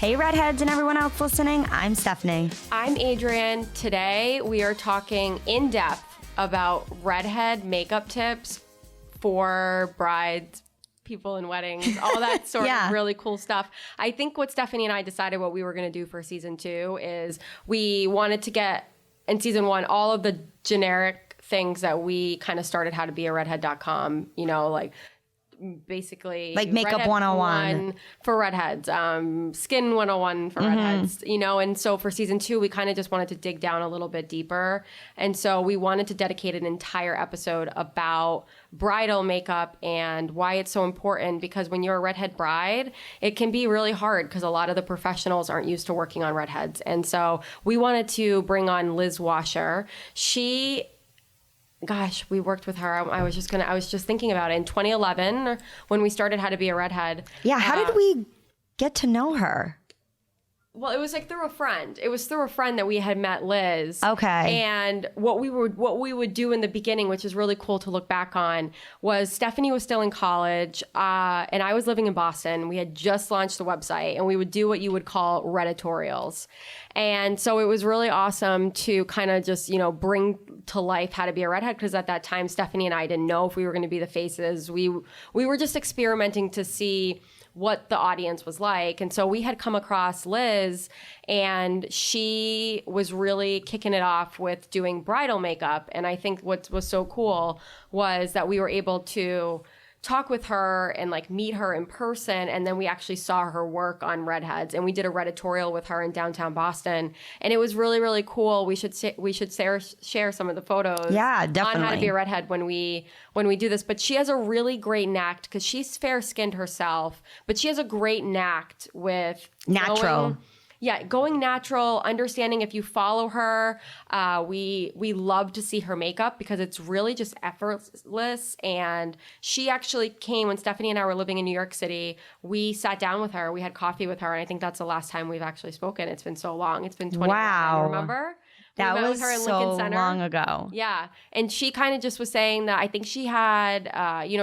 Hey, Redheads and everyone else listening. I'm Stephanie. I'm Adrienne. Today we are talking in depth about Redhead makeup tips for brides, people in weddings, all that sort of really cool stuff. I think what Stephanie and I decided what we were going to do for season 2 is we wanted to get, in season 1, all of the generic things that we kind of started how to be a redhead.com, you know, like basically like makeup Redhead 101 for redheads, skin 101 for redheads, you know. And so for season 2 we kind of just wanted to dig down a little bit deeper, and so we wanted to dedicate an entire episode about bridal makeup and why it's so important, because when you're a redhead bride it can be really hard because a lot of the professionals aren't used to working on redheads. And so we wanted to bring on Liz Washer. Gosh, we worked with her. I was just thinking about it in 2011 when we started How to Be a Redhead. Yeah, how did we get to know her? Well, it was like through a friend. It was through a friend that we had met Liz. Okay. And what we would do in the beginning, which is really cool to look back on, was Stephanie was still in college, and I was living in Boston. We had just launched the website, and we would do what you would call RED-itorials. And so it was really awesome to kind of just, you know, bring to life How to Be a Redhead, because at that time Stephanie and I didn't know if we were going to be the faces. We were just experimenting to see what the audience was like. And so we had come across Liz, and she was really kicking it off with doing bridal makeup. And I think what was so cool was that we were able to talk with her and like meet her in person, and then we actually saw her work on redheads, and we did a RED-itorial with her in downtown Boston, and it was really, really cool. We should share some of the photos. Yeah, definitely. On How to Be a Redhead when we do this. But she has a really great knack, because she's fair skinned herself, but she has a great knack with natural. Going natural, understanding if you follow her. We love to see her makeup because it's really just effortless. And she actually came when Stephanie and I were living in New York City. We sat down with her. We had coffee with her. And I think that's the last time we've actually spoken. It's been so long. It's been 20 years, remember? That was so long ago. Yeah. And she kind of just was saying that I think she had,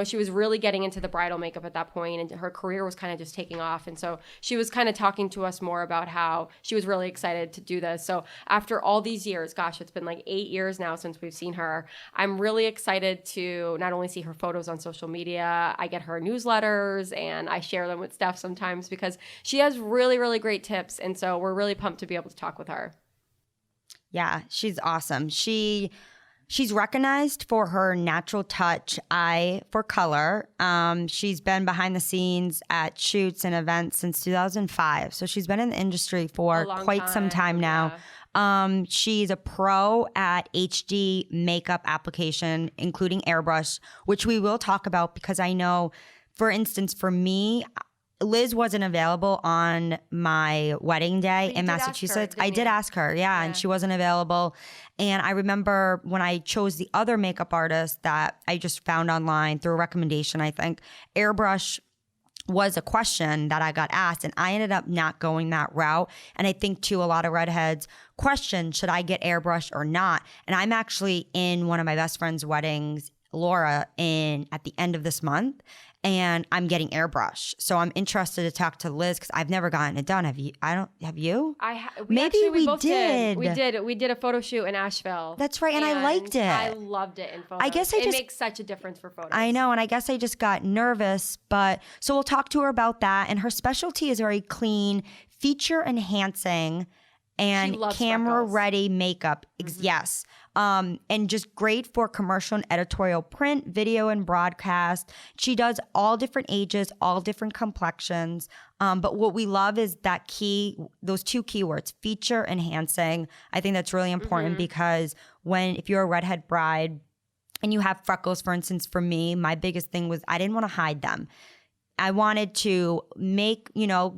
she was really getting into the bridal makeup at that point, and her career was kind of just taking off. And so she was kind of talking to us more about how she was really excited to do this. So after all these years, gosh, it's been like 8 years now since we've seen her. I'm really excited to not only see her photos on social media, I get her newsletters and I share them with Steph sometimes, because she has really, really great tips. And so we're really pumped to be able to talk with her. Yeah, she's awesome. She's recognized for her natural touch, eye for color. She's been behind the scenes at shoots and events since 2005. So she's been in the industry for quite some time now. Yeah. She's a pro at HD makeup application, including airbrush, which we will talk about, because I know, for instance, for me, Liz wasn't available on my wedding day in Massachusetts. I did ask her, and she wasn't available. And I remember when I chose the other makeup artist that I just found online through a recommendation, I think, airbrush was a question that I got asked, and I ended up not going that route. And I think too, a lot of redheads question, should I get airbrush or not? And I'm actually in one of my best friend's weddings, Laura, at the end of this month, and I'm getting airbrush. So I'm interested to talk to Liz, because I've never gotten it done. Have you? Have you? We both did. We did a photo shoot in Asheville. That's right, and I liked it. I loved it in photos. I guess it makes such a difference for photos. I know, and I guess I just got nervous, but so we'll talk to her about that. And her specialty is very clean, feature enhancing, and camera ready makeup. Mm-hmm. Yes. And just great for commercial and editorial print, video, and broadcast. She does all different ages, all different complexions. But what we love is those two keywords, feature enhancing. I think that's really important, because if you're a redhead bride and you have freckles, for instance, for me, my biggest thing was I didn't want to hide them. I wanted to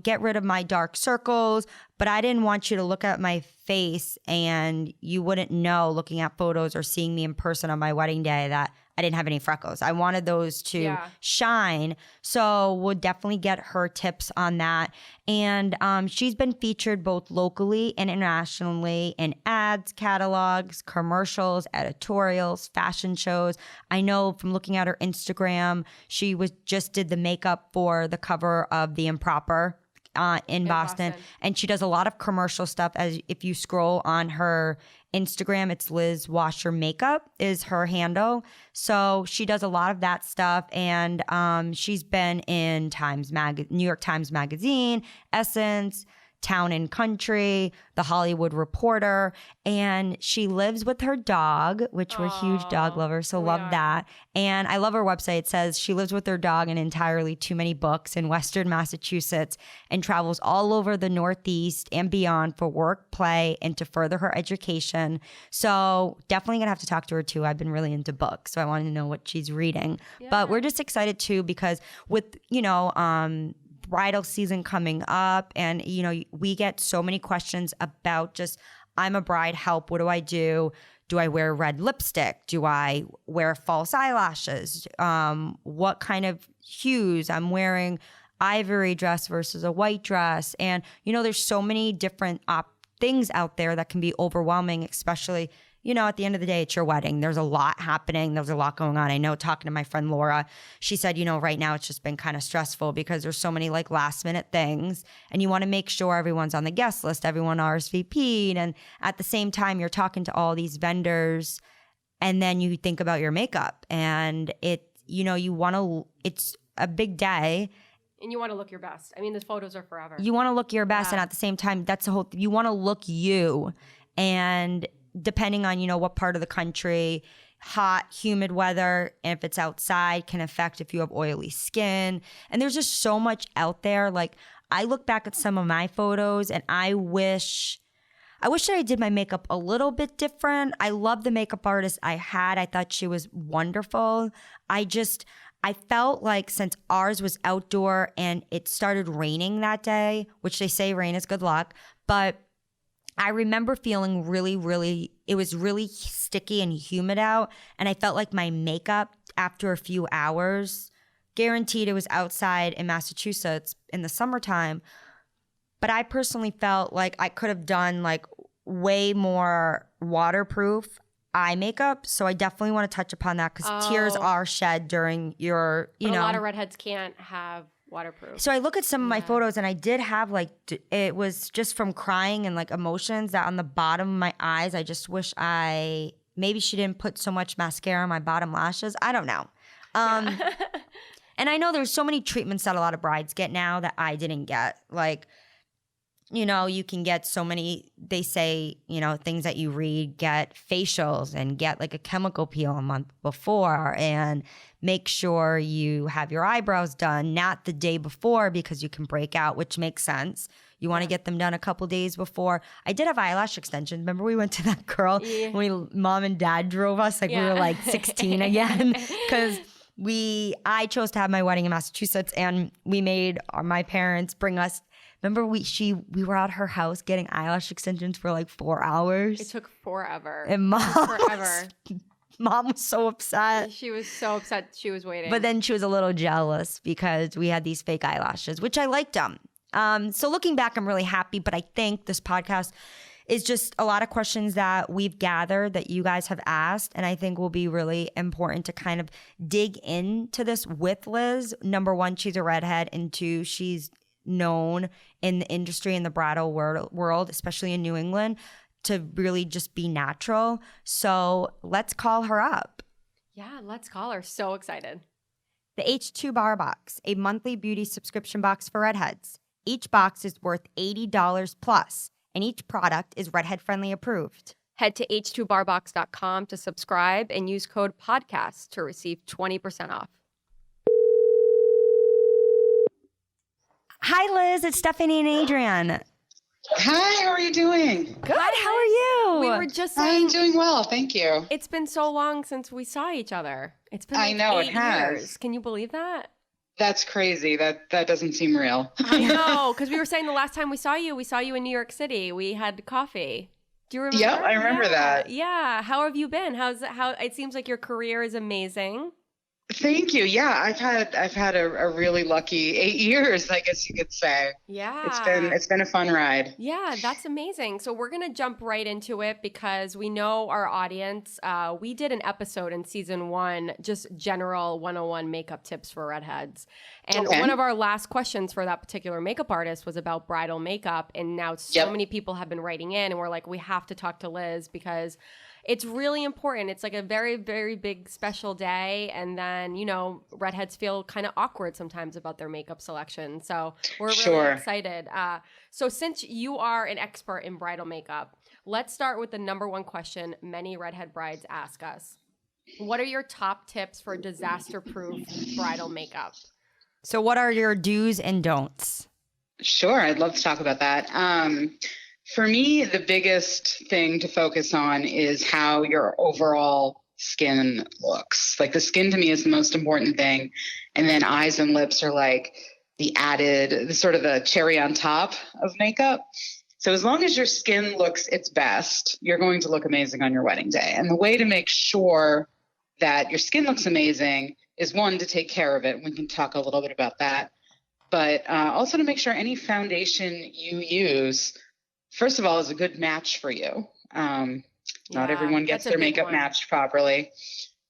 get rid of my dark circles, but I didn't want you to look at my face and you wouldn't know, looking at photos or seeing me in person on my wedding day, that I didn't have any freckles. I wanted those to shine. So we'll definitely get her tips on that. And she's been featured both locally and internationally in ads, catalogs, commercials, editorials, fashion shows. I know from looking at her Instagram, she just did the makeup for the cover of The Improper in Boston. And she does a lot of commercial stuff. As if you scroll on her Instagram, it's Liz Washer Makeup is her handle. So she does a lot of that stuff. And she's been in New York Times Magazine, Essence, Town and Country, The Hollywood Reporter, and she lives with her dog, which we're huge dog lovers, so love that. And I love her website. It says she lives with her dog and entirely too many books in Western Massachusetts and travels all over the Northeast and beyond for work, play, and to further her education. So definitely gonna have to talk to her too. I've been really into books, so I wanted to know what she's reading. Yeah. But we're just excited too because with, bridal season coming up, and we get so many questions about just, I'm a bride, help, what do I do? Do I wear red lipstick? Do I wear false eyelashes? What kind of hues? I'm wearing ivory dress versus a white dress. And there's so many different things out there that can be overwhelming, especially at the end of the day, it's your wedding. There's a lot happening. There's a lot going on. I know, talking to my friend Laura, she said, right now it's just been kind of stressful because there's so many last minute things, and you want to make sure everyone's on the guest list, everyone RSVP'd. And at the same time, you're talking to all these vendors, and then you think about your makeup, and it's a big day. And you want to look your best. I mean, the photos are forever. You want to look your best. Yeah. And at the same time, that's the whole, you want to look you. And depending on, what part of the country, hot, humid weather, and if it's outside can affect if you have oily skin. And there's just so much out there. I look back at some of my photos and I wish that I did my makeup a little bit different. I love the makeup artist I had. I thought she was wonderful. I felt like since ours was outdoor and it started raining that day, which they say rain is good luck, but I remember feeling it was really sticky and humid out. And I felt like my makeup after a few hours, guaranteed it was outside in Massachusetts in the summertime. But I personally felt like I could have done way more waterproof eye makeup. So I definitely want to touch upon that because tears are shed during your, a lot of redheads can't have waterproof. So I look at some of my photos and I did have it was just from crying and emotions that on the bottom of my eyes, I just wish maybe she didn't put so much mascara on my bottom lashes. I don't know. And I know there's so many treatments that a lot of brides get now that I didn't get. You can get so many, they say, things that you read, get facials and get a chemical peel a month before, and make sure you have your eyebrows done, not the day before because you can break out, which makes sense. You want to get them done a couple days before. I did have eyelash extensions. Remember we went to that girl when mom and dad drove us, we were 16 again, because I chose to have my wedding in Massachusetts, and we made my parents bring us. Remember we were at her house getting eyelash extensions for 4 hours. It took forever. And mom was so upset. She was so upset. She was waiting. But then she was a little jealous because we had these fake eyelashes, which I liked them. So looking back, I'm really happy. But I think this podcast is just a lot of questions that we've gathered that you guys have asked. And I think will be really important to kind of dig into this with Liz. Number one, she's a redhead. And two, she's known in the industry, in the bridal world, especially in New England, to really just be natural. So let's call her up. Yeah, let's call her. So excited. The H2 Bar Box, a monthly beauty subscription box for redheads. Each box is worth $80 plus, and each product is redhead friendly approved. Head to h2barbox.com to subscribe and use code podcast to receive 20% off. Hi, Liz. It's Stephanie and Adrienne. Hi, how are you doing? Good. How are you? We were just saying. I'm doing well, thank you. It's been so long since we saw each other. It's been I know, 8 it has. years. Can you believe that? That's crazy. That doesn't seem real. I know, because we were saying the last time we saw you in New York City. We had coffee. Do you remember? Yep, I remember that. Yeah. How have you been? How it seems like your career is amazing. Thank you. Yeah, I've had a really lucky 8 years, I guess you could say. Yeah. It's been a fun ride. Yeah, that's amazing. So we're going to jump right into it because we know our audience. We did an episode in season 1, just general 101 makeup tips for redheads. And Okay. one of our last questions for that particular makeup artist was about bridal makeup. And now so many people have been writing in and we're like, we have to talk to Liz because it's really important. It's like a very, very big special day. And then, redheads feel kind of awkward sometimes about their makeup selection. So we're really excited. So since you are an expert in bridal makeup, let's start with the number one question many redhead brides ask us. What are your top tips for disaster-proof bridal makeup? So what are your do's and don'ts? Sure, I'd love to talk about that. For me, the biggest thing to focus on is how your overall skin looks. Like the skin to me is the most important thing. And then eyes and lips are like the sort of the cherry on top of makeup. So as long as your skin looks its best, you're going to look amazing on your wedding day. And the way to make sure that your skin looks amazing is one, to take care of it. We can talk a little bit about that. But also to make sure any foundation you use, first of all, is a good match for you. Not everyone gets their makeup matched properly.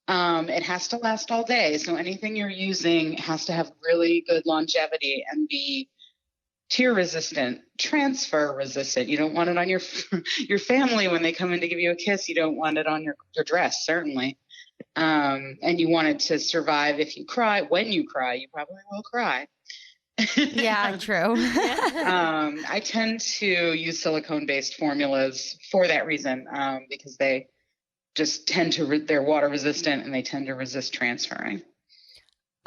It has to last all day. So anything you're using has to have really good longevity and be tear resistant, transfer resistant. You don't want it on your family when they come in to give you a kiss. You don't want it on your dress, certainly. And you want it to survive if you cry. When you cry, you probably will cry. Yeah, true. I tend to use silicone-based formulas for that reason, because they just tend to, they're water resistant and they tend to resist transferring.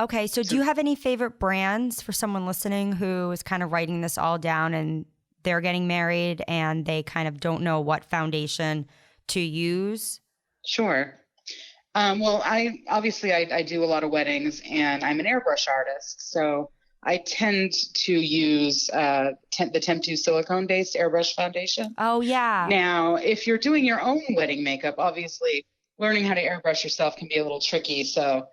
Okay, so do you have any favorite brands for someone listening who is kind of writing this all down and they're getting married and they kind of don't know what foundation to use? Sure. Well, I do a lot of weddings and I'm an airbrush artist, so I tend to use the Temp2 silicone-based airbrush foundation. Oh, yeah. Now, if you're doing your own wedding makeup, obviously learning how to airbrush yourself can be a little tricky, so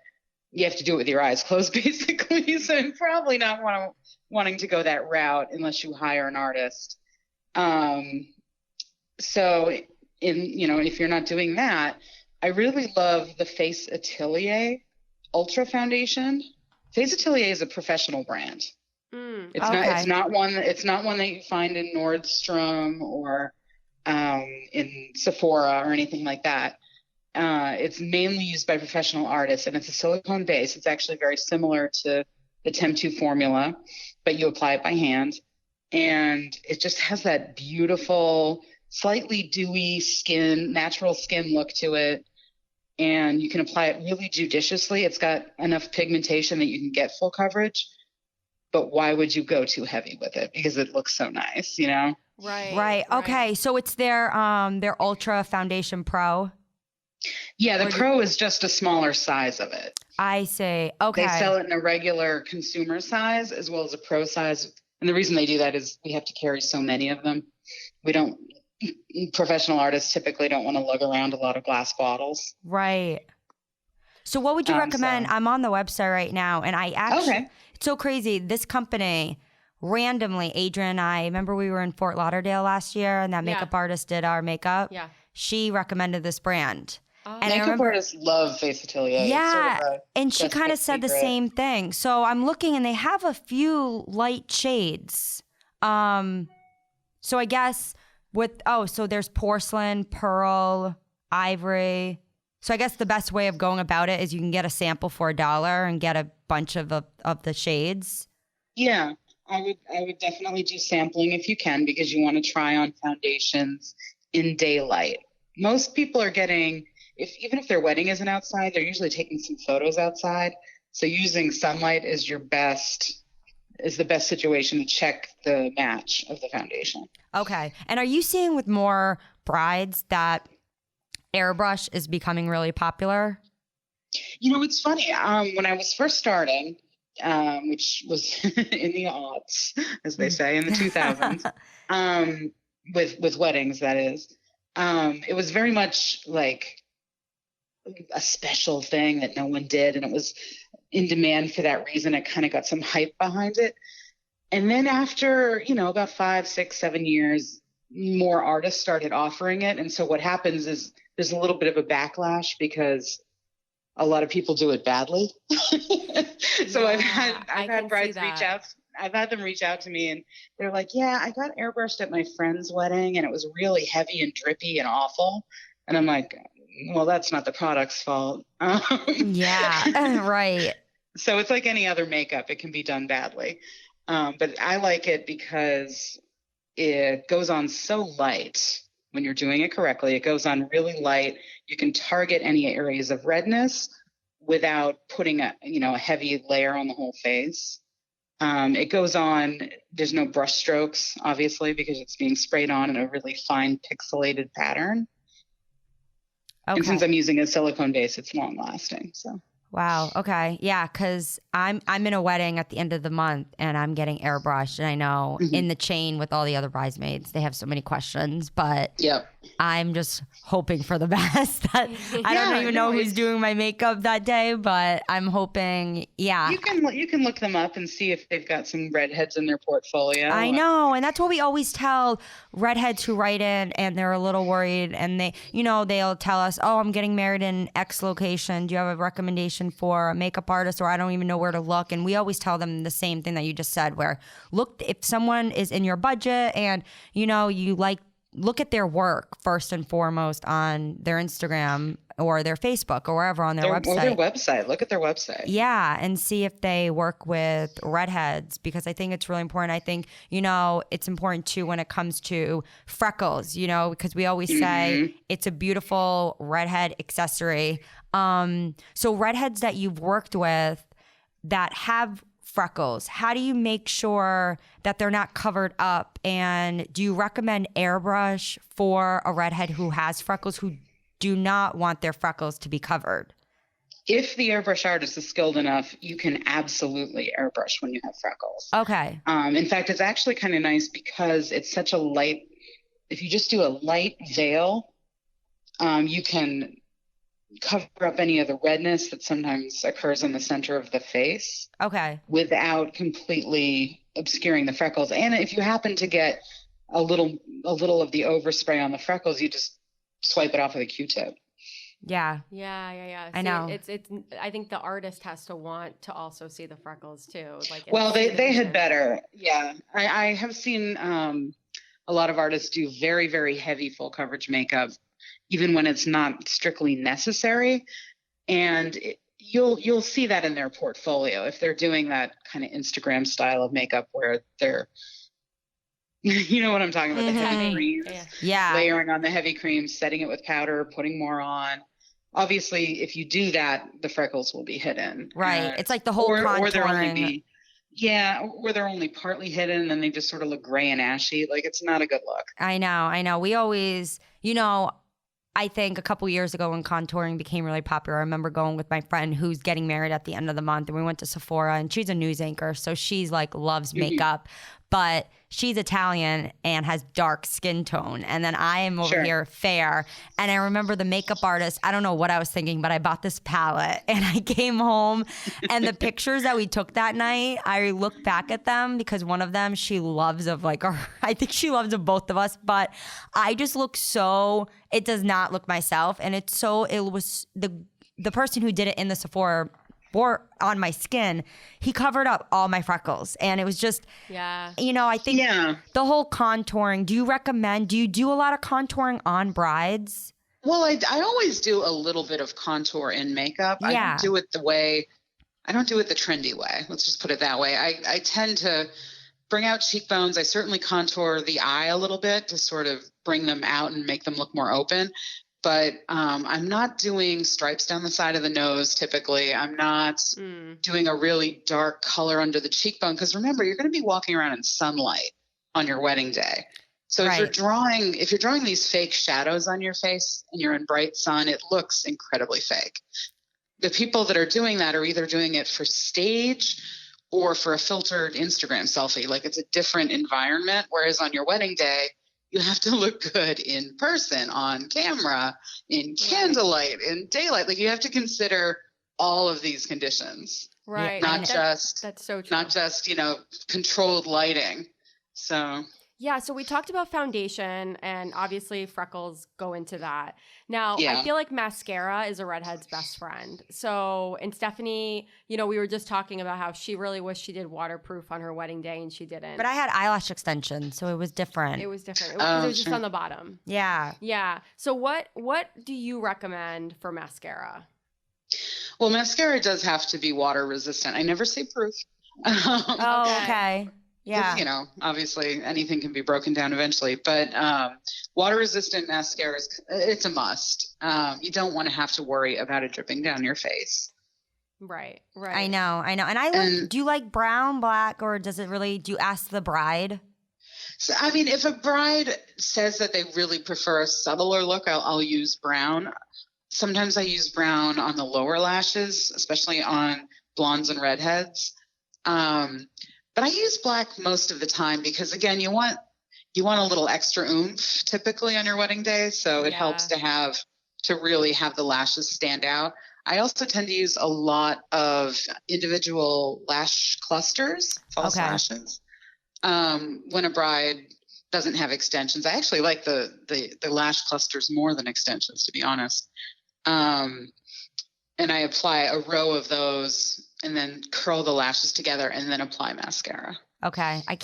you have to do it with your eyes closed, basically. So I'm probably not wanting to go that route unless you hire an artist. So, if you're not doing that, I really love the Face Atelier Ultra Foundation. Face Atelier is a professional brand. It's not one that you find in Nordstrom or in Sephora or anything like that. It's mainly used by professional artists, and it's a silicone base. It's actually very similar to the Temp2 formula, but you apply it by hand, and it just has that beautiful, slightly dewy skin, natural skin look to it. And you can apply it really judiciously. It's got enough pigmentation that you can get full coverage, but why would you go too heavy with it? Because it looks so nice, Right. Okay. So it's their Ultra Foundation Pro. Yeah, the Pro is just a smaller size of it. I see. Okay. They sell it in a regular consumer size as well as a Pro size. And the reason they do that is we have to carry so many of them. Professional artists typically don't want to lug around a lot of glass bottles. Right. So what would you recommend? I'm on the website right now, and I actually, It's so crazy. This company randomly, Adrienne and I, remember we were in Fort Lauderdale last year and that makeup artist did our makeup? Yeah. She recommended this brand. And makeup artists love Face Atelier. Yeah. Sort of and she kind of said the same thing. So I'm looking and they have a few light shades. So I guess so there's porcelain, pearl, ivory. So I guess the best way of going about it is you can get a sample for $1 and get a bunch of the shades. Yeah, I would definitely do sampling if you can, because you want to try on foundations in daylight. Most people are getting, even if their wedding isn't outside, they're usually taking some photos outside. So using sunlight is the best situation to check the match of the foundation. Okay. And are you seeing with more brides that airbrush is becoming really popular? It's funny. When I was first starting, which was in the aughts, as they say, in the 2000s, with weddings, that is, it was very much like a special thing that no one did, and it was in demand for that reason. It kind of got some hype behind it. And then after, about 5, 6, 7 years, more artists started offering it. And so what happens is there's a little bit of a backlash because a lot of people do it badly. So I've had brides reach out. I've had them reach out to me and they're like, yeah, I got airbrushed at my friend's wedding and it was really heavy and drippy and awful. And I'm like, well, that's not the product's fault. Yeah, right. So it's like any other makeup. It can be done badly. But I like it because it goes on so light when you're doing it correctly. It goes on really light. You can target any areas of redness without putting a heavy layer on the whole face. It goes on, there's no brush strokes, obviously, because it's being sprayed on in a really fine pixelated pattern. Okay. And since I'm using a silicone base, it's long lasting. So. Wow. Okay. Yeah. Cause I'm in a wedding at the end of the month and I'm getting airbrushed, and I know in the chain with all the other bridesmaids, they have so many questions, but I'm just hoping for the best. That I don't even know who's doing my makeup that day, but I'm hoping. Yeah. You can look them up and see if they've got some redheads in their portfolio. I know. And that's what we always tell redheads who write in and they're a little worried, and they'll tell us, oh, I'm getting married in X location. Do you have a recommendation for a makeup artist, or I don't even know where to look? And we always tell them the same thing that you just said, where look, if someone is in your budget and look at their work first and foremost on their Instagram or their Facebook or wherever on their website. Or their website. Look at their website. Yeah, and see if they work with redheads, because I think it's really important. I think, it's important too when it comes to freckles, because we always say it's a beautiful redhead accessory. So redheads that you've worked with that have freckles, how do you make sure that they're not covered up? And do you recommend airbrush for a redhead who has freckles, who do not want their freckles to be covered? If the airbrush artist is skilled enough, you can absolutely airbrush when you have freckles. Okay. In fact, it's actually kind of nice because it's such a light, if you just do a light veil, you can cover up any of the redness that sometimes occurs in the center of the face. Okay. Without completely obscuring the freckles. And if you happen to get a little of the overspray on the freckles, you just swipe it off with a Q-tip. Yeah. Yeah. I know. It's. I think the artist has to want to also see the freckles too. Well, they had better. Yeah. I have seen a lot of artists do very, very heavy full coverage makeup, even when it's not strictly necessary. And you'll see that in their portfolio if they're doing that kind of Instagram style of makeup where they're, you know what I'm talking about, the heavy creams, layering on the heavy creams, setting it with powder, putting more on. Obviously, if you do that, the freckles will be hidden. Right. It's like the whole contouring. Or they're only partly hidden and they just sort of look gray and ashy. Like, it's not a good look. I know. We always, I think a couple years ago when contouring became really popular, I remember going with my friend who's getting married at the end of the month, and we went to Sephora, and she's a news anchor, so she's loves makeup, but she's Italian and has dark skin tone. And then I am over here fair. And I remember the makeup artist, I don't know what I was thinking, but I bought this palette and I came home and the pictures that we took that night, I look back at them because one of them she loves of I think she loves of both of us, but I just look it does not look myself. And it was the person who did it in the Sephora or on my skin, he covered up all my freckles. And it was just, I think the whole contouring, do you do a lot of contouring on brides? Well, I always do a little bit of contour in makeup. I don't do it the trendy way. Let's just put it that way. I tend to bring out cheekbones. I certainly contour the eye a little bit to sort of bring them out and make them look more open. But I'm not doing stripes down the side of the nose typically. I'm not doing a really dark color under the cheekbone because remember, you're going to be walking around in sunlight on your wedding day. So if you're drawing these fake shadows on your face and you're in bright sun, it looks incredibly fake. The people that are doing that are either doing it for stage or for a filtered Instagram selfie. Like, it's a different environment. Whereas on your wedding day, you have to look good in person, on camera, in candlelight, in daylight. Like you have to consider all of these conditions. Right. Not just that's so true. Not just, controlled lighting. So yeah, so we talked about foundation, and obviously freckles go into that. Now, Yeah. I feel like mascara is a redhead's best friend. So, and Stephanie, we were just talking about how she really wished she did waterproof on her wedding day, and she didn't. But I had eyelash extensions, so it was different. It was different. It was just on the bottom. Yeah. Yeah. So what do you recommend for mascara? Well, mascara does have to be water resistant. I never say proof. Oh, okay. Yeah. Obviously anything can be broken down eventually, but water resistant mascara it's a must. You don't want to have to worry about it dripping down your face. Right. I know. And do you like brown, black, or do you ask the bride? So, I mean, if a bride says that they really prefer a subtler look, I'll use brown. Sometimes I use brown on the lower lashes, especially on blondes and redheads. But I use black most of the time because, again, you want a little extra oomph typically on your wedding day. So it helps to really have the lashes stand out. I also tend to use a lot of individual lash clusters, false lashes. When a bride doesn't have extensions, I actually like the lash clusters more than extensions, to be honest. And I apply a row of those and then curl the lashes together and then apply mascara. Okay. I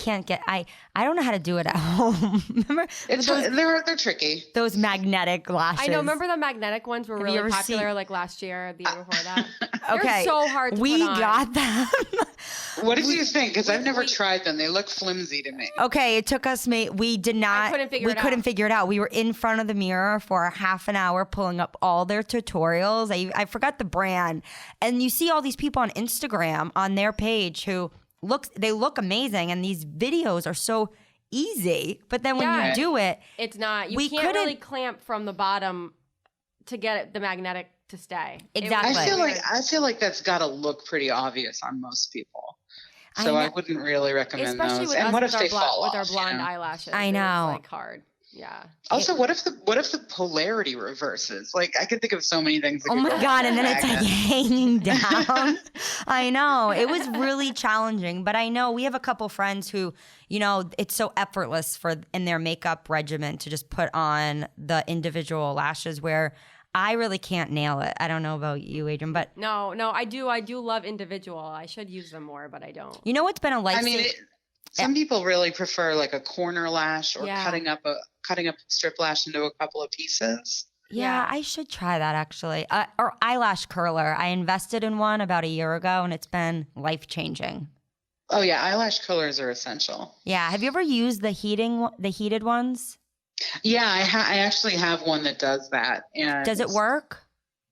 don't know how to do it at home. Remember? They're tricky. Those magnetic lashes. I know. Remember the magnetic ones were really popular like last year, the year before that? Okay. They're so hard to put on. We got them. What did you think? Because I've never tried them. They look flimsy to me. Okay. It took us, we did not. We couldn't figure it out. We were in front of the mirror for a half an hour pulling up all their tutorials. I forgot the brand. And you see all these people on Instagram on their page who they look amazing, and these videos are so easy. But then when you do it, it's not. You can't really clamp from the bottom to get the magnetic to stay. Exactly. I feel like that's got to look pretty obvious on most people. So I wouldn't really recommend especially those. With And us what with if they fall off? With our blonde eyelashes. I know. It's like hard. Yeah. Also, what if the polarity reverses? Like, I could think of so many things. Oh my God. And then it's like hanging down. I know. It was really challenging, but I know we have a couple friends who, it's so effortless in their makeup regimen to just put on the individual lashes, where I really can't nail it. I don't know about you, Adrienne, but no, I do love individual. I should use them more, but I don't. You know what's been a lifesaver? I mean, some people really prefer like a corner lash or cutting up a strip lash into a couple of pieces. Yeah, I should try that actually. Or eyelash curler. I invested in one about a year ago, and it's been life-changing. Oh yeah, eyelash curlers are essential. Yeah, have you ever used the heated ones? Yeah, I actually have one that does that. And does it work?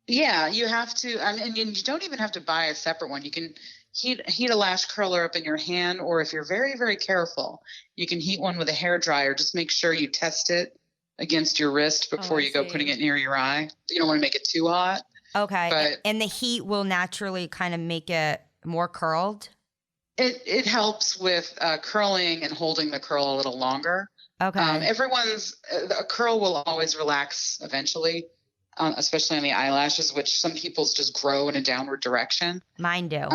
Yeah, you have to. I mean, you don't even have to buy a separate one. You can heat a lash curler up in your hand, or if you're very, very careful, you can heat one with a hair dryer. Just make sure you test it against your wrist before you go putting it near your eye. You don't want to make it too hot. Okay. And the heat will naturally kind of make it more curled? It helps with curling and holding the curl a little longer. Okay. A curl will always relax eventually, especially on the eyelashes, which some people's just grow in a downward direction. Mine do.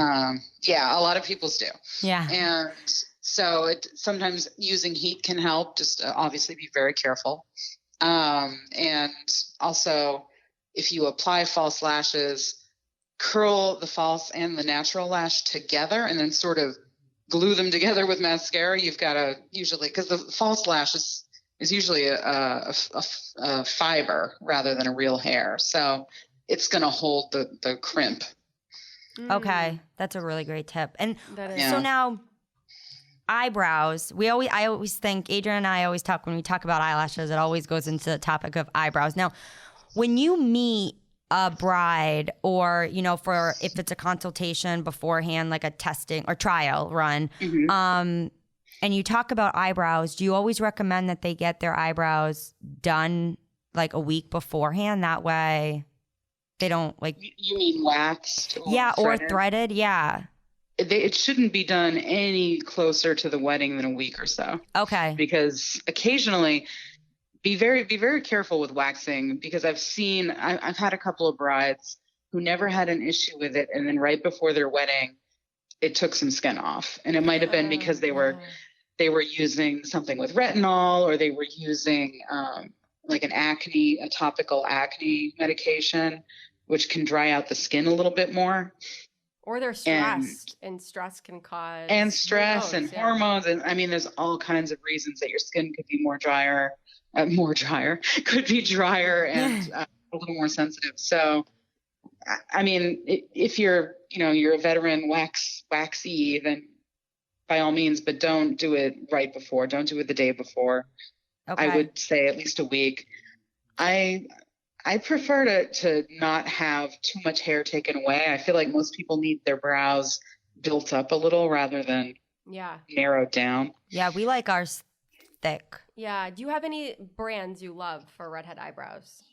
Yeah, a lot of people's do. Yeah. And so sometimes using heat can help. Just obviously be very careful. And also, if you apply false lashes, curl the false and the natural lash together and then sort of glue them together with mascara. You've got to usually, because the false lash is usually a fiber rather than a real hair. So it's going to hold the crimp. Okay. That's a really great tip. And so now eyebrows, I always think, Adrienne and I always talk, when we talk about eyelashes, it always goes into the topic of eyebrows. Now, when you meet a bride, or for if it's a consultation beforehand, like a testing or trial run, and you talk about eyebrows, do you always recommend that they get their eyebrows done like a week beforehand? That way they don't like. You mean waxed? Or threaded? Yeah. It shouldn't be done any closer to the wedding than a week or so. Okay. Because occasionally be very careful with waxing, because I've had a couple of brides who never had an issue with it, and then right before their wedding, it took some skin off, and it might have been because they were using something with retinol, or they were using like a topical acne medication, which can dry out the skin a little bit more. Or they're stressed, and stress can cause... And stress and hormones. And I mean, there's all kinds of reasons that your skin could be could be drier and a little more sensitive. So, I mean, if you're a veteran waxy, then by all means, but don't do it right before. Don't do it the day before. Okay. I would say at least a week. I prefer to not have too much hair taken away. I feel like most people need their brows built up a little rather than narrowed down. Yeah, we like ours thick. Yeah. Do you have any brands you love for redhead eyebrows?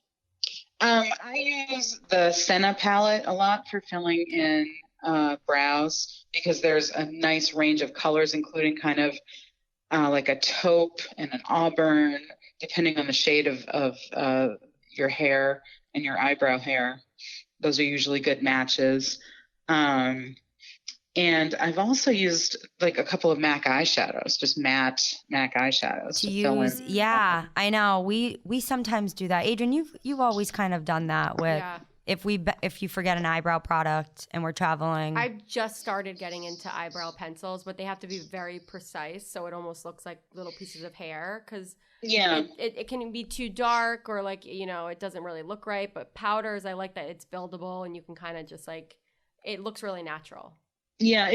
I use the Senna palette a lot for filling in brows, because there's a nice range of colors, including kind of like a taupe and an auburn, depending on the shade of your hair and your eyebrow hair. Those are usually good matches. And I've also used like a couple of MAC eyeshadows, just matte MAC eyeshadows to fill in. Yeah, I know. We sometimes do that. Adrienne, you've always kind of done that with if you forget an eyebrow product and we're traveling. I've just started getting into eyebrow pencils, but they have to be very precise, so it almost looks like little pieces of hair, because it can be too dark, or like, it doesn't really look right. But powders, I like that it's buildable and you can kind of just like, it looks really natural. Yeah,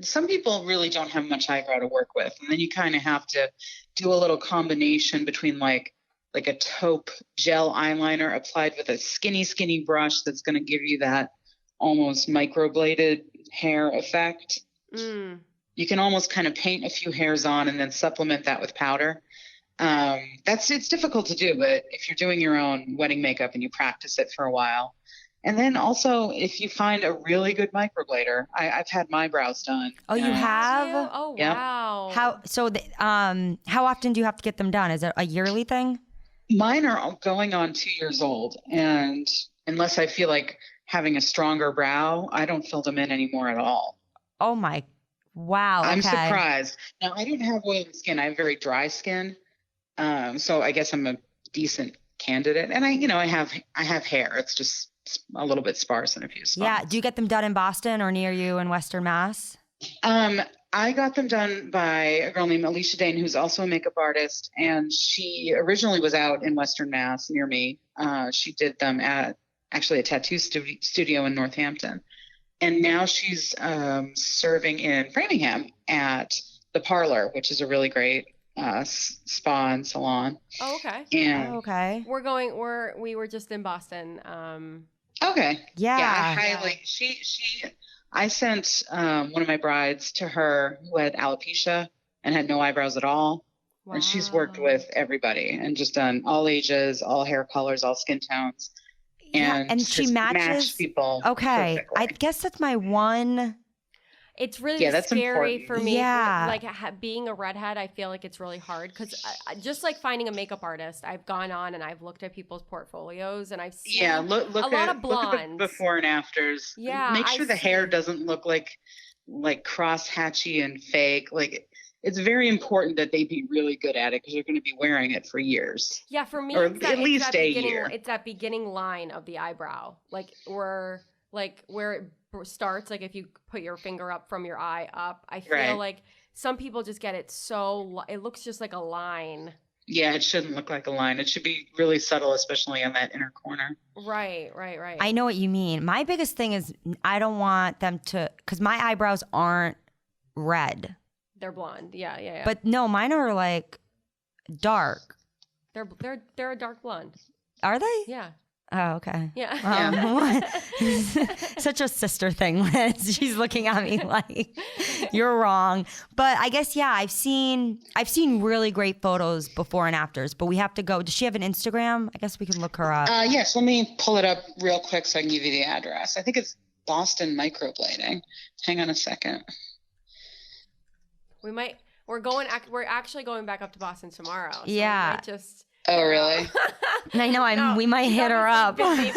some people really don't have much eyebrow to work with, and then you kind of have to do a little combination between like a taupe gel eyeliner applied with a skinny brush that's going to give you that almost microbladed hair effect. You can almost kind of paint a few hairs on and then supplement that with powder. It's difficult to do, but if you're doing your own wedding makeup and you practice it for a while. And then also, if you find a really good microblader, I've had my brows done. Oh, you have? Oh, yep. Wow. How often do you have to get them done? Is it a yearly thing? Mine are going on 2 years old, and unless I feel like having a stronger brow, I don't fill them in anymore at all. Oh my, wow. I'm okay. surprised. Now, I don't have oily skin. I have very dry skin, so I guess I'm a decent candidate. And I have hair. It's just a little bit sparse in a few spots. Yeah. Do you get them done in Boston or near you in Western Mass? I got them done by a girl named Alicia Dane, who's also a makeup artist, and she originally was out in Western Mass near me. She did them at actually a tattoo studio in Northampton, and now she's serving in Framingham at the Parlor, which is a really great spa and salon. Oh, okay. And okay. We were just in Boston. Okay. Yeah. I sent one of my brides to her who had alopecia and had no eyebrows at all. Wow. And she's worked with everybody and just done all ages, all hair colors, all skin tones. And she matches people. Okay. Perfectly. I guess that's my one. It's really scary for me. Yeah. Being a redhead, I feel like it's really hard because just like finding a makeup artist, I've gone on and I've looked at people's portfolios and I've seen a lot of blondes. Look at the before and afters. Yeah. Make sure the hair doesn't look like cross-hatchy and fake. Like, it's very important that they be really good at it because you're going to be wearing it for years. Yeah, for me, or at least a year. It's that beginning line of the eyebrow, where it starts, like if you put your finger up from your eye up. I feel like some people just get it it looks just like a line. Yeah, it shouldn't look like a line. It should be really subtle, especially on that inner corner. Right. I know what you mean. My biggest thing is I don't want them to, because my eyebrows aren't red. They're blonde. Yeah. But no, mine are like dark. They're a dark blonde. Are they? Yeah. Oh, okay. Yeah. Such a sister thing, Liz. She's looking at me like you're wrong. But I guess I've seen really great photos before and afters, but we have to go. Does she have an Instagram? I guess we can look her up. Yes, let me pull it up real quick so I can give you the address. I think it's Boston Microblading. Hang on a second. We're actually going back up to Boston tomorrow. So Oh, really? I know. We might hit her up. Okay,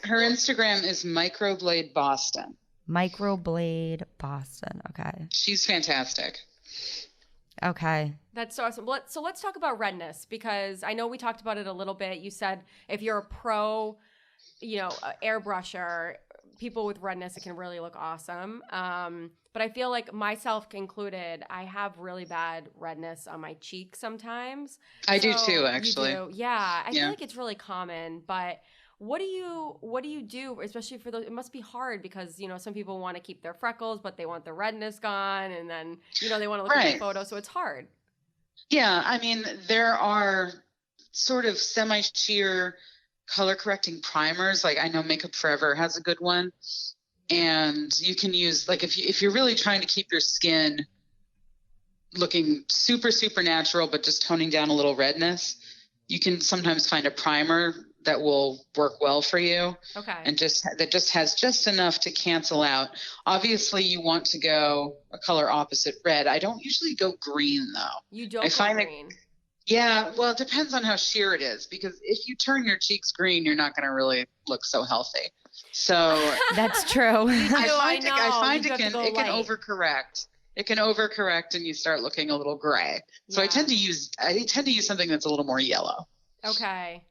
her Instagram is Microblade Boston. Microblade Boston. Okay. She's fantastic. Okay. That's so awesome. So let's talk about Redness, because I know we talked about it a little bit. You said if you're a pro, airbrusher, people with redness, it can really look awesome. But I feel like, myself included, I have really bad redness on my cheeks sometimes. I do too, actually. You do. Yeah. I feel like it's really common, but what do you do, especially for those? It must be hard because, some people want to keep their freckles, but they want the redness gone, and then, they want to look at the photo, so it's hard. Yeah, I mean, there are sort of semi-sheer color correcting primers. Like, I know Makeup Forever has a good one. And you can use, like, if you're really trying to keep your skin looking super, super natural, but just toning down a little redness, you can sometimes find a primer that will work well for you. Okay. And that just has just enough to cancel out. Obviously, you want to go a color opposite red. I don't usually go green, though. You don't go green? Yeah, well, it depends on how sheer it is, because if you turn your cheeks green, you're not going to really look so healthy. So that's true. I find it can overcorrect. It can overcorrect, and you start looking a little gray. So I tend to use something that's a little more yellow. Okay.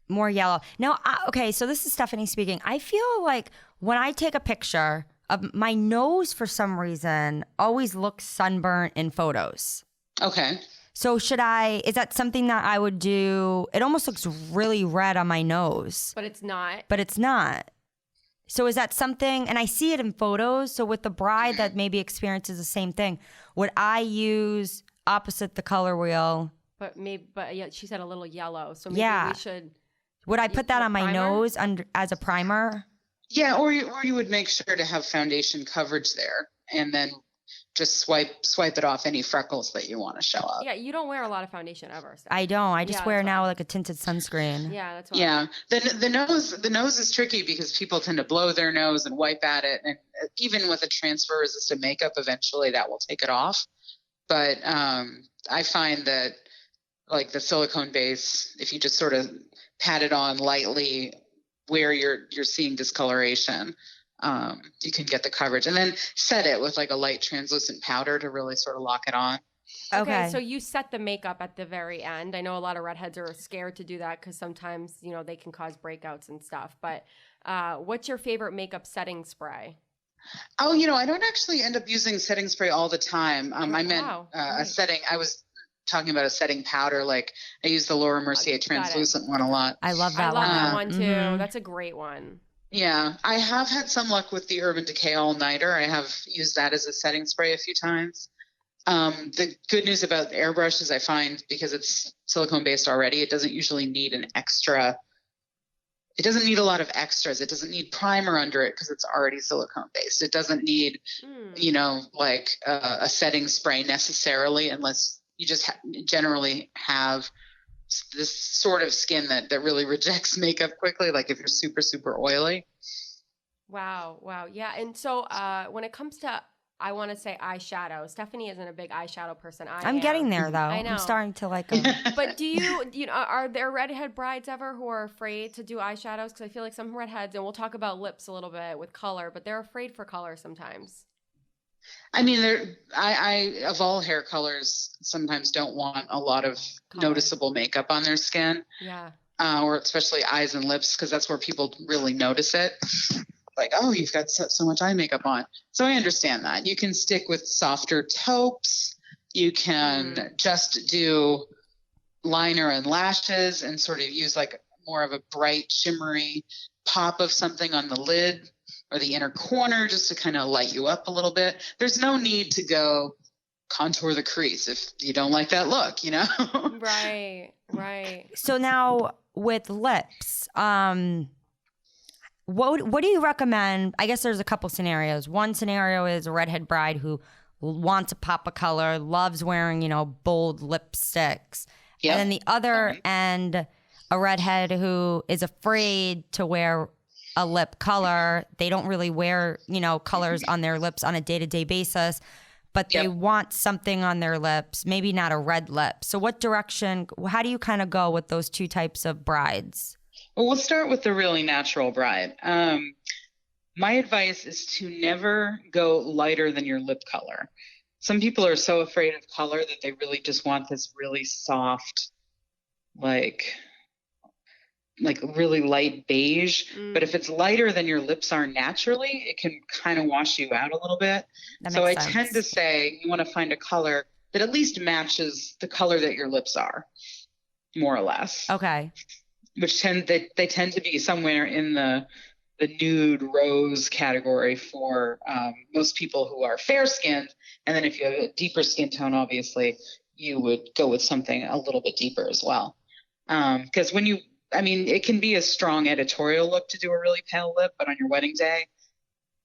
More yellow. Now, okay, so this is Stephanie speaking. I feel like when I take a picture of my nose, for some reason, always looks sunburnt in photos. Okay. So is that something that I would do? It almost looks really red on my nose. But it's not. So is that something, and I see it in photos, so with the bride that maybe experiences the same thing, would I use opposite the color wheel? But yeah, she said a little yellow, so maybe we should. Would I put that on my nose as a primer? Yeah, or you would make sure to have foundation coverage there, and then just swipe it off any freckles that you want to show up. Yeah, you don't wear a lot of foundation ever. So. I don't. I just wear now like a tinted sunscreen. Yeah, that's why. Yeah, the nose is tricky because people tend to blow their nose and wipe at it, and even with a transfer resistant makeup, eventually that will take it off. But I find that, like, the silicone base, if you just sort of pat it on lightly where you're seeing discoloration, you can get the coverage, and then set it with like a light translucent powder to really sort of lock it on. Okay, so you set the makeup at the very end. I know a lot of redheads are scared to do that because sometimes, they can cause breakouts and stuff. But what's your favorite makeup setting spray? Oh, I don't actually end up using setting spray all the time. I meant a setting. I was talking about a setting powder. Like, I use the Laura Mercier translucent one a lot. I love that one. I love that one too. Mm-hmm. That's a great one. Yeah, I have had some luck with the Urban Decay All Nighter. I have used that as a setting spray a few times. The good news about Airbrush is I find, because it's silicone based already, it doesn't usually need it doesn't need a lot of extras. It doesn't need primer under it because it's already silicone based. It doesn't need, like a setting spray necessarily, unless you just generally have this sort of skin that really rejects makeup quickly, like if you're super, super oily. Wow. Yeah. And so when it comes to, I want to say eyeshadow, Stephanie isn't a big eyeshadow person. I'm getting there, though. I know. I'm starting to like them. But do are there redhead brides ever who are afraid to do eyeshadows? Because I feel like some redheads, and we'll talk about lips a little bit with color, but they're afraid for color sometimes. I mean, I of all hair colors, sometimes don't want a lot of noticeable makeup on their skin. Yeah. Or especially eyes and lips, because that's where people really notice it. Like, oh, you've got so much eye makeup on. So I understand that. You can stick with softer taupes. You can just do liner and lashes and sort of use like more of a bright, shimmery pop of something on the lid or the inner corner just to kind of light you up a little bit. There's no need to go contour the crease if you don't like that look, Right. So now with lips, what do you recommend? I guess there's a couple scenarios. One scenario is a redhead bride who wants to pop a color, loves wearing, bold lipsticks. Yep. And then the other end, a redhead who is afraid to wear a lip color. They don't really wear, colors on their lips on a day-to-day basis. but they want something on their lips, maybe not a red lip. So how do you kind of go with those two types of brides? Well, we'll start with the really natural bride. My advice is to never go lighter than your lip color. Some people are so afraid of color that they really just want this really soft, like really light beige. But if it's lighter than your lips are naturally, it can kind of wash you out a little bit. So I tend to say you want to find a color that at least matches the color that your lips are, more or less. Okay. Which they tend to be somewhere in the nude rose category for most people who are fair skinned. And then if you have a deeper skin tone, obviously you would go with something a little bit deeper as well. Because it can be a strong editorial look to do a really pale lip, but on your wedding day,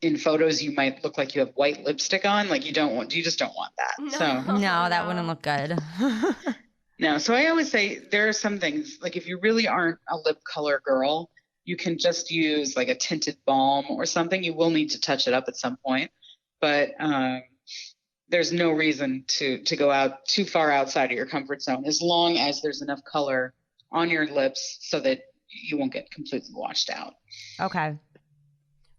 in photos, you might look like you have white lipstick on. Like you just don't want that. No, that wouldn't look good. No. So I always say there are some things, like if you really aren't a lip color girl, you can just use like a tinted balm or something. You will need to touch it up at some point, but there's no reason to go out too far outside of your comfort zone, as long as there's enough color on your lips so that you won't get completely washed out. Okay.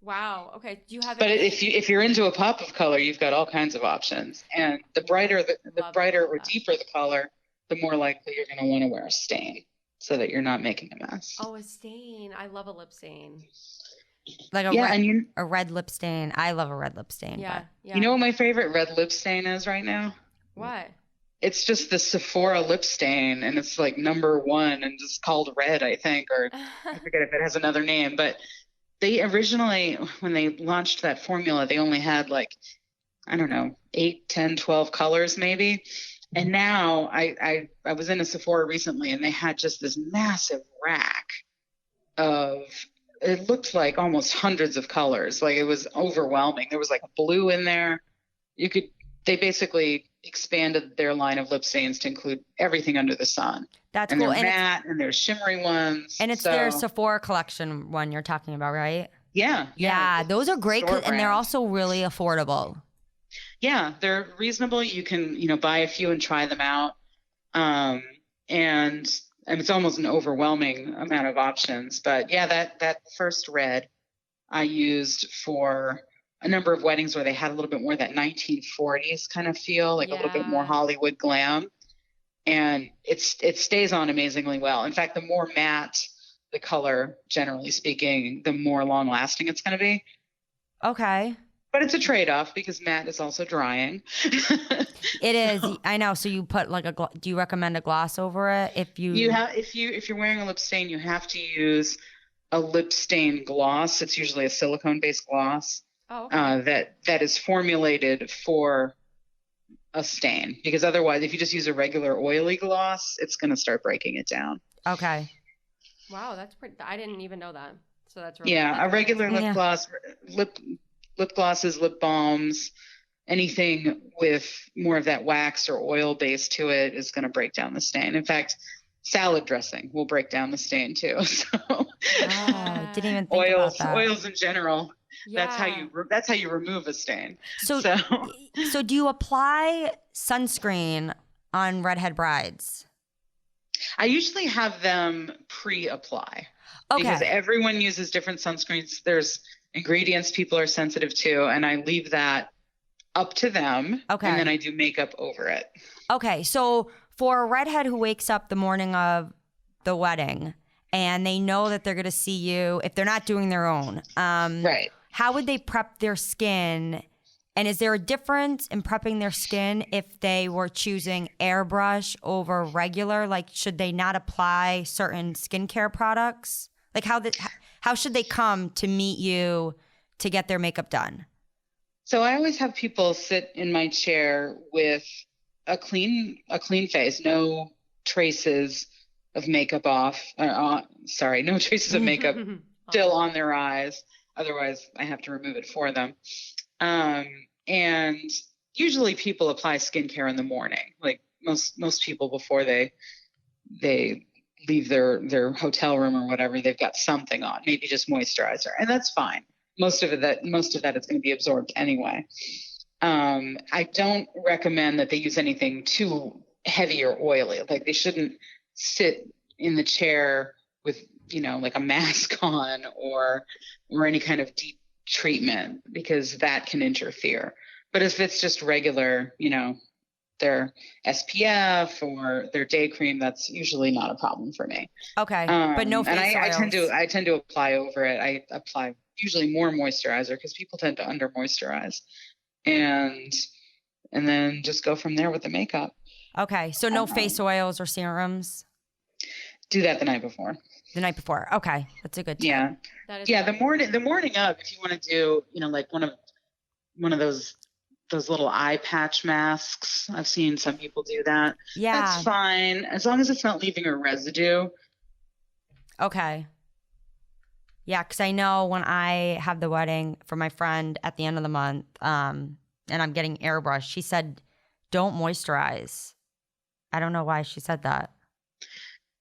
Wow. Okay. Do you have? But if you're into a pop of color, you've got all kinds of options, and the brighter or deeper the color, the more likely you're going to want to wear a stain, so that you're not making a mess. Oh, a stain. I love a lip stain. Like a red lip stain. I love a red lip stain. Yeah. You know what my favorite red lip stain is right now? What? It's just the Sephora lip stain, and it's like #1 and just called Red, I think, or I forget if it has another name. But they originally, when they launched that formula, they only had 8, 10, 12 colors maybe. And now I was in a Sephora recently, and they had just this massive rack of, it looked like almost hundreds of colors. Like it was overwhelming. There was like a blue in there. They basically expanded their line of lip stains to include everything under the sun. That's and cool. They're matte, and there's shimmery ones. And it's their Sephora collection one you're talking about, right? Yeah. Yeah, those are great, and they're also really affordable. Yeah, they're reasonable. You can, buy a few and try them out. And it's almost an overwhelming amount of options. But yeah, that first Red I used for a number of weddings where they had a little bit more of that 1940s kind of feel, like a little bit more Hollywood glam. And it stays on amazingly well. In fact, the more matte the color, generally speaking, the more long lasting it's going to be. Okay. But it's a trade-off because matte is also drying. It is. I know. So you put do you recommend a gloss over it? If you're wearing a lip stain, you have to use a lip stain gloss. It's usually a silicone-based gloss. Oh, okay. That is formulated for a stain, because otherwise, if you just use a regular oily gloss, it's going to start breaking it down. Okay. Wow, that's pretty. I didn't even know that. So that's really a regular lip gloss, lip glosses, lip balms, anything with more of that wax or oil base to it is going to break down the stain. In fact, salad dressing will break down the stain too. So, didn't even think about that. Oils in general. Yeah. That's how you remove a stain. So do you apply sunscreen on redhead brides? I usually have them pre-apply. Okay. Because everyone uses different sunscreens. There's ingredients people are sensitive to, and I leave that up to them. Okay. And then I do makeup over it. Okay. So for a redhead who wakes up the morning of the wedding and they know that they're going to see you, if they're not doing their own, right. How would they prep their skin? And is there a difference in prepping their skin if they were choosing airbrush over regular? Like, should they not apply certain skincare products? Like, how should they come to meet you to get their makeup done? So I always have people sit in my chair with a clean face, no traces of makeup off. No traces of makeup still on their eyes. Otherwise, I have to remove it for them. And usually people apply skincare in the morning, like most people before they leave their hotel room or whatever, they've got something on, maybe just moisturizer, and that's fine. Most of that is going to be absorbed anyway. I don't recommend that they use anything too heavy or oily. Like they shouldn't sit in the chair with, like a mask on or any kind of deep treatment, because that can interfere. But if it's just regular, their SPF or their day cream, that's usually not a problem for me. Okay, but no face and oils. I tend to apply over it. I apply usually more moisturizer because people tend to under moisturize, and then just go from there with the makeup. Okay, so no face oils or serums. Do that the night before. The night before. Okay, that's a good tip. Yeah, That is the morning of, if you want to do, like one of those little eye patch masks. I've seen some people do that. Yeah, that's fine as long as it's not leaving a residue. Okay. Yeah, because I know when I have the wedding for my friend at the end of the month, and I'm getting airbrush, she said, "Don't moisturize." I don't know why she said that.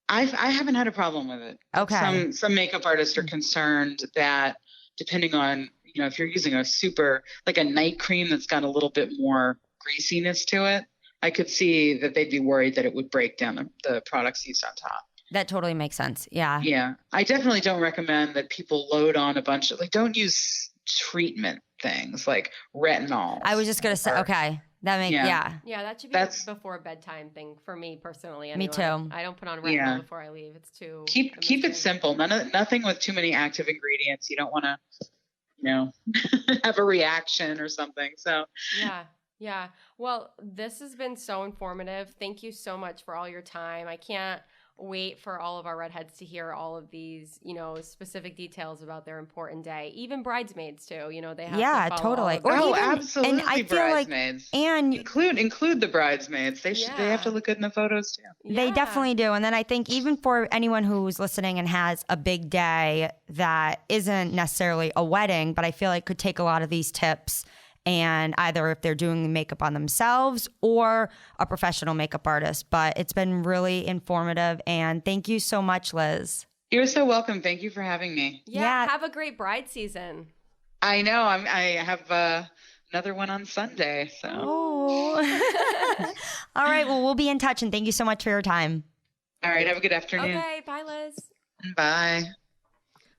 I haven't had a problem with it. Okay. Some makeup artists are concerned that depending on, if you're using a super, like a night cream that's got a little bit more greasiness to it, I could see that they'd be worried that it would break down the products used on top. That totally makes sense. Yeah. Yeah. I definitely don't recommend that people load on a bunch of, don't use treatment things like retinol. I was just going to say, okay. That makes, yeah. Yeah, that should be a before bedtime thing for me personally. Anyway. Me too. I don't put on retinol before I leave. It's too keep it simple. Nothing with too many active ingredients. You don't want to, have a reaction or something. So yeah. Well, this has been so informative. Thank you so much for all your time. I can't wait for all of our redheads to hear all of these, specific details about their important day. Even bridesmaids too, they have to follow totally. Absolutely. And I feel bridesmaids. And include the bridesmaids. They have to look good in the photos too. They definitely do. And then I think even for anyone who's listening and has a big day that isn't necessarily a wedding, but I feel like could take a lot of these tips, and either if they're doing the makeup on themselves or a professional makeup artist. But it's been really informative, and thank you so much, Liz. You're so welcome. Thank you for having me. Yeah. Have a great bride season. I know. I have another one on Sunday. So. Oh. All right. Well, we'll be in touch, and thank you so much for your time. All right. Have a good afternoon. Okay. Bye, Liz. Bye.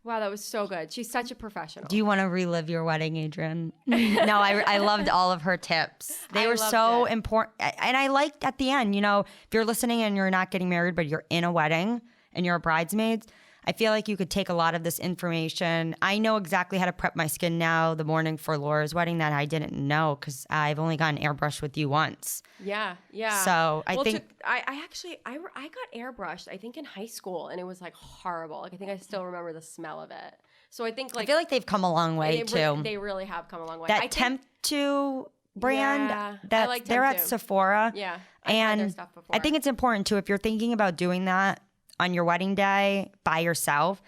Wow, that was so good. She's such a professional. Do you want to relive your wedding, Adrienne? No, I loved all of her tips. They were so important. And I liked at the end, if you're listening and you're not getting married, but you're in a wedding and you're a bridesmaid, I feel like you could take a lot of this information. I know exactly how to prep my skin now the morning for Laura's wedding that I didn't know because I've only gotten airbrush with you once. Yeah. So I think I got airbrushed, I think in high school, and it was like horrible. Like I think I still remember the smell of it. So I think I feel like they've come a long way too. They really have come a long way. That Temp2 brand, they're at Sephora. Yeah. And their stuff before. I think it's important too, if you're thinking about doing that on your wedding day by yourself,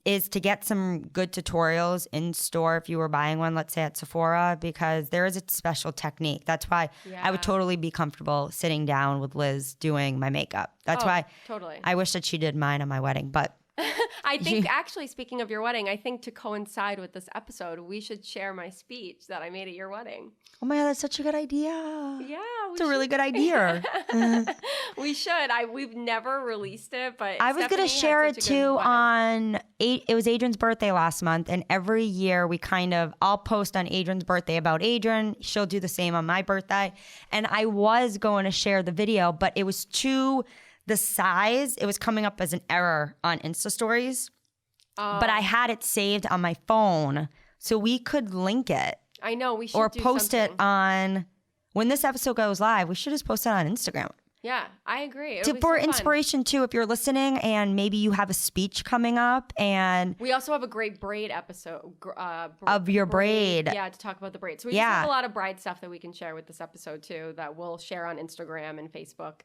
is to get some good tutorials in store if you were buying one, let's say at Sephora, because there is a special technique. That's why I would totally be comfortable sitting down with Liz doing my makeup. That's why totally. I wish that she did mine on my wedding, but I think actually, speaking of your wedding, I think to coincide with this episode, we should share my speech that I made at your wedding. Oh my God, that's such a good idea. Yeah. It's a really good idea. We should. We've never released it, but I was going to share it too it was Adrienne's birthday last month, and every year I'll post on Adrienne's birthday about Adrienne. She'll do the same on my birthday. And I was going to share the video, but it was the size, it was coming up as an error on Insta stories, but I had it saved on my phone, so we could link it. I know, we should or do post something. it on, when this episode goes live, we should just post it on Instagram. Yeah, I agree. For inspiration too, if you're listening and maybe you have a speech coming up, and we also have a great braid episode of your braid. Yeah, to talk about the braid. So we just have a lot of bride stuff that we can share with this episode too, that we'll share on Instagram and Facebook,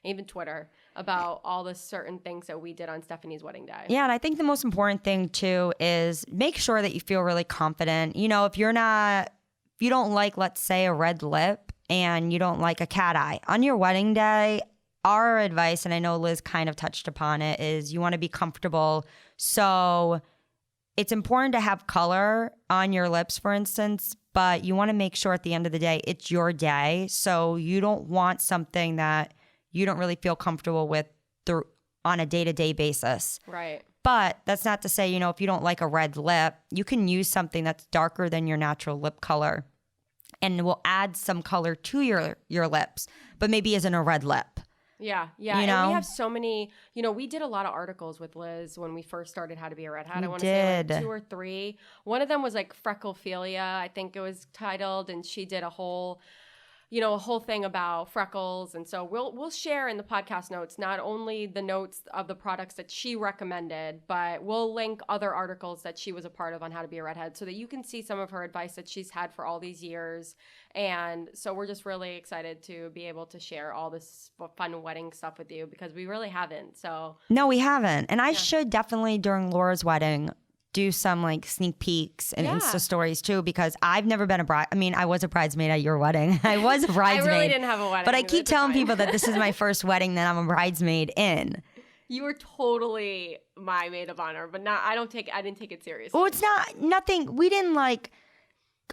even Twitter, about all the certain things that we did on Stephanie's wedding day. Yeah, and I think the most important thing too is make sure that you feel really confident. If you don't like, let's say, a red lip and you don't like a cat eye on your wedding day, our advice, and I know Liz kind of touched upon it, is you want to be comfortable. So it's important to have color on your lips, for instance, but you want to make sure at the end of the day, it's your day. So you don't want something that you don't really feel comfortable with on a day-to-day basis. Right. But that's not to say, if you don't like a red lip, you can use something that's darker than your natural lip color and will add some color to your lips, but maybe isn't a red lip. Yeah. And we have so many, we did a lot of articles with Liz when we first started How to Be a Redhead. I want to say like 2 or 3. One of them was like frecklephilia, I think it was titled, and she did a whole thing about freckles. And so we'll share in the podcast notes, not only the notes of the products that she recommended, but we'll link other articles that she was a part of on How to Be a Redhead so that you can see some of her advice that she's had for all these years. And so we're just really excited to be able to share all this fun wedding stuff with you because we really haven't. So no, we haven't. And I should definitely during Laura's wedding do some like sneak peeks and Insta stories too, because I've never been a bride. I mean, I was a bridesmaid at your wedding. I was a bridesmaid. I really didn't have a wedding. But I keep telling people that this is my first wedding that I'm a bridesmaid in. You were totally my maid of honor, but I didn't take it seriously. Well, it's nothing. We didn't like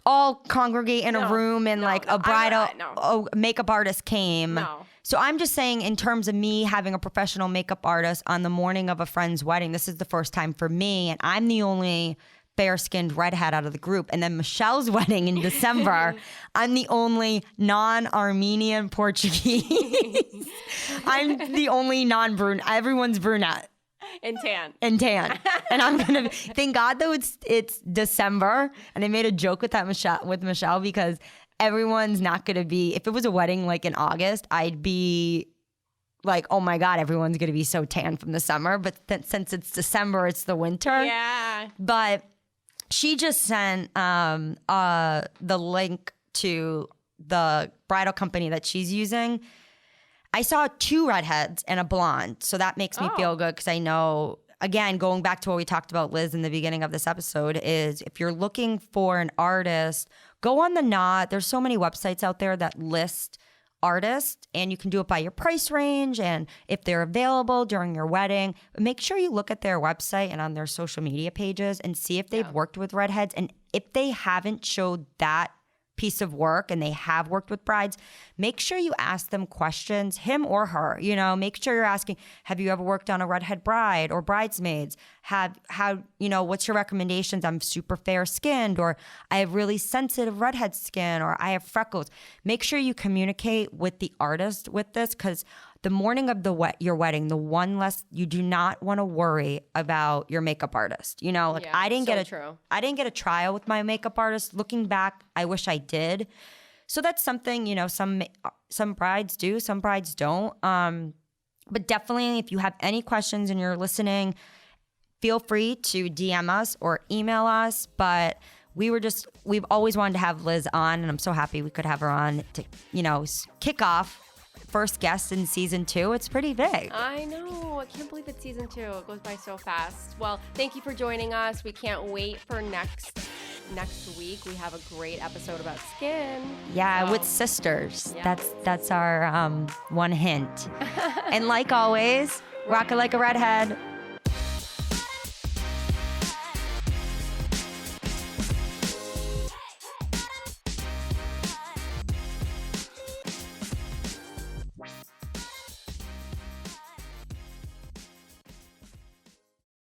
all congregate in a room and a bridal makeup artist came. No. So I'm just saying in terms of me having a professional makeup artist on the morning of a friend's wedding, this is the first time for me. And I'm the only fair-skinned redhead out of the group. And then Michelle's wedding in December, I'm the only non-Armenian Portuguese. I'm the only non-brunette. Everyone's brunette. And tan. And I'm going to, thank God though, it's December. And I made a joke with Michelle because everyone's not going to be, if it was a wedding like in August, I'd be like, oh my God, everyone's going to be so tan from the summer. But since it's December, it's the winter. Yeah. But she just sent the link to the bridal company that she's using. I saw 2 redheads and a blonde. So that makes me feel good because I know, again, going back to what we talked about, Liz, in the beginning of this episode, is if you're looking for an artist, go on the Knot. There's so many websites out there that list artists, and you can do it by your price range and if they're available during your wedding. But make sure you look at their website and on their social media pages and see if they've worked with redheads. And if they haven't showed that piece of work and they have worked with brides, make sure you ask them questions, him or her. Make sure you're asking, have you ever worked on a redhead bride or bridesmaids? What's your recommendations? I'm super fair skinned, or I have really sensitive redhead skin, or I have freckles. Make sure you communicate with the artist with this, because the morning of your wedding, the one less, you do not want to worry about your makeup artist. I didn't get a trial with my makeup artist. Looking back, I wish I did. So that's something, some brides do, some brides don't. But definitely, if you have any questions and you're listening, feel free to DM us or email us. But we've always wanted to have Liz on, and I'm so happy we could have her on to, kick off first guest in season 2. It's pretty big. I know. I can't believe it's season 2. It goes by so fast. Well, thank you for joining us. We can't wait for next week. We have a great episode about skin. Yeah, with sisters. Yeah. That's our one hint. And like always, rock it like a redhead.